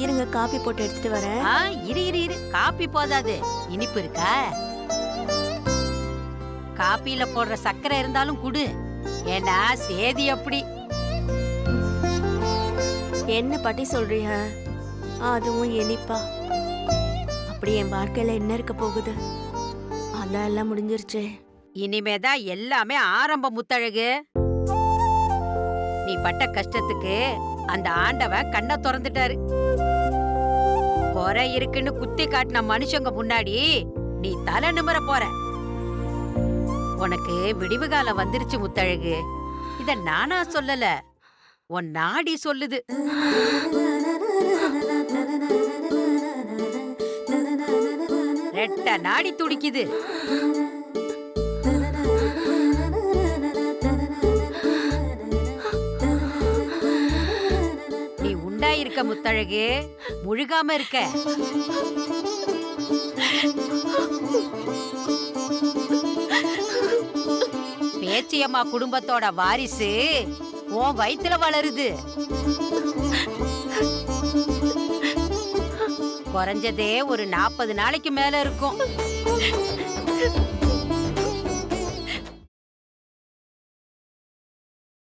இருங்க காபி போட்டு எடுத்துட்டு வரேன். இரு இரு இரு, காப்பி போதாது, இனிப்பு இருக்கா? காப்பில போடுற சர்க்கரை இருந்தாலும் குடு, ஏன்னா சேதி அப்படி. என்ன பாட்டி சொல்றீங்க? அதுவும் இனிப்பா? அப்படி என் வாழ்க்கையில என்ன இருக்க போகுது? அதான் எல்லாம் முடிஞ்சிருச்சே. இனிமேதான் எல்லாமே ஆரம்ப முத்தழகு. நீ பட்ட கஷ்டத்துக்கு அந்த ஆண்டவன் கண்ணை திறந்துட்டாரு. குறை இருக்குன்னு குத்தி காட்டின மனுஷங்க முன்னாடி நீ தலை நிமிர போற. உனக்கு விடிவு காலம் வந்துருச்சு முத்தழகு. இத நானா சொல்லல, உன் நாடி சொல்லுது. ரெட்ட நாடி துடிக்குது. நீ உண்டாயிருக்க முத்தழகு, முழுகாம இருக்க. பேச்சியம்மா குடும்பத்தோட வாரிசு உன் வயித்துல வளருது. குறைஞ்சதே ஒரு 40 நாளைக்கு மேல இருக்கும்.